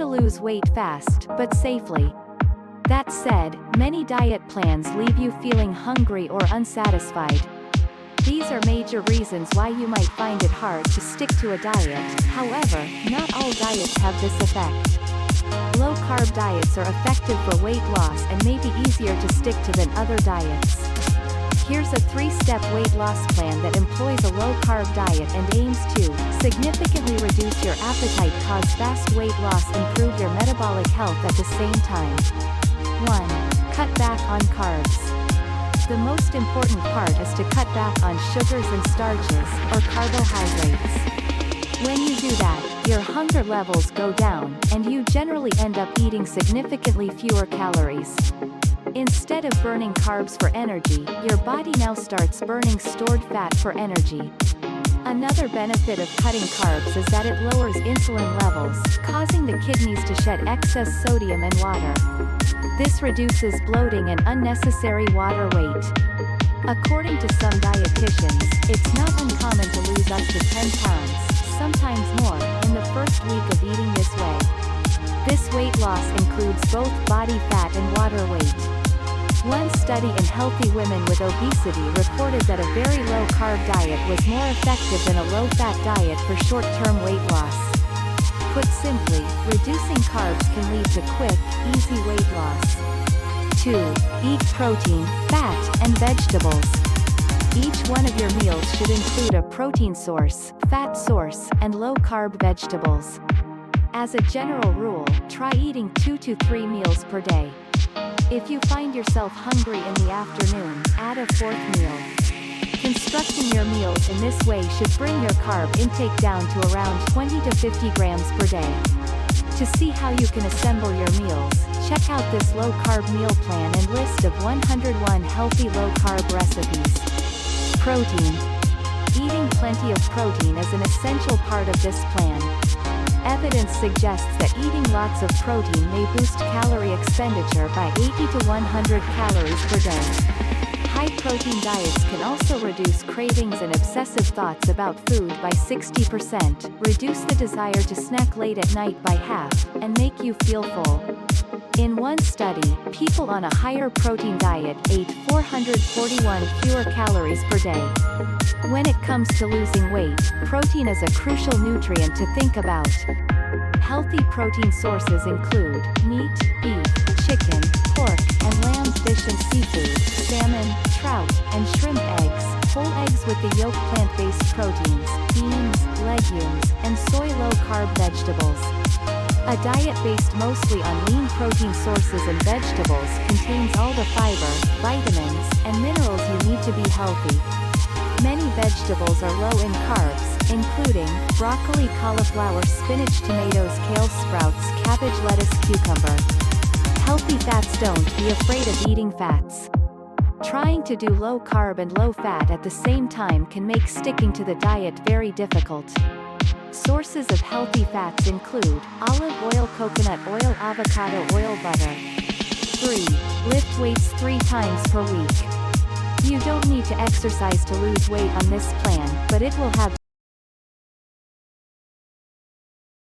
to lose weight fast, but safely. That said, many diet plans leave you feeling hungry or unsatisfied. These are major reasons why you might find it hard to stick to a diet. However, not all diets have this effect. Low-carb diets are effective for weight loss and may be easier to stick to than other diets. Here's a 3-step weight loss plan that employs a low-carb diet and aims to significantly reduce your appetite, cause fast weight loss, improve your metabolic health at the same time. 1. Cut back on carbs. The most important part is to cut back on sugars and starches, or carbohydrates. When you do that, your hunger levels go down, and you generally end up eating significantly fewer calories. Instead of burning carbs for energy, your body now starts burning stored fat for energy. Another benefit of cutting carbs is that it lowers insulin levels, causing the kidneys to shed excess sodium and water. This reduces bloating and unnecessary water weight. According to some dietitians, it's not uncommon to lose up to 10 pounds, sometimes more, in the first week of eating this way. This weight loss includes both body fat and water weight. One study in healthy women with obesity reported that a very low-carb diet was more effective than a low-fat diet for short-term weight loss. Put simply, reducing carbs can lead to quick, easy weight loss. 2. Eat protein, fat, and vegetables. Each one of your meals should include a protein source, fat source, and low-carb vegetables. As a general rule, try eating 2 to 3 meals per day. If you find yourself hungry in the afternoon, add a 4th meal. Constructing your meals in this way should bring your carb intake down to around 20 to 50 grams per day. To see how you can assemble your meals, check out this low-carb meal plan and list of 101 healthy low-carb recipes. Protein. Eating plenty of protein is an essential part of this plan. Evidence suggests that eating lots of protein may boost calorie expenditure by 80 to 100 calories per day. High-protein diets can also reduce cravings and obsessive thoughts about food by 60%, reduce the desire to snack late at night by half, and make you feel full. In one study, people on a higher protein diet ate 441 fewer calories per day. When it comes to losing weight, protein is a crucial nutrient to think about. Healthy protein sources include meat, beef, chicken, pork, and lamb, fish and seafood, salmon, trout, and shrimp, eggs, whole eggs with the yolk, plant-based proteins, beans, legumes, and soy, low-carb vegetables. A diet based mostly on lean protein sources and vegetables contains all the fiber, vitamins, and minerals you need to be healthy. Many vegetables are low in carbs, including broccoli, cauliflower, spinach, tomatoes, kale, sprouts, cabbage, lettuce, cucumber. Healthy fats. Don't be afraid of eating fats. Trying to do low carb and low fat at the same time can make sticking to the diet very difficult. Sources of healthy fats include olive oil, coconut oil, avocado oil, butter. 3. Lift weights 3 times per week. You don't need to exercise to lose weight on this plan, but it will have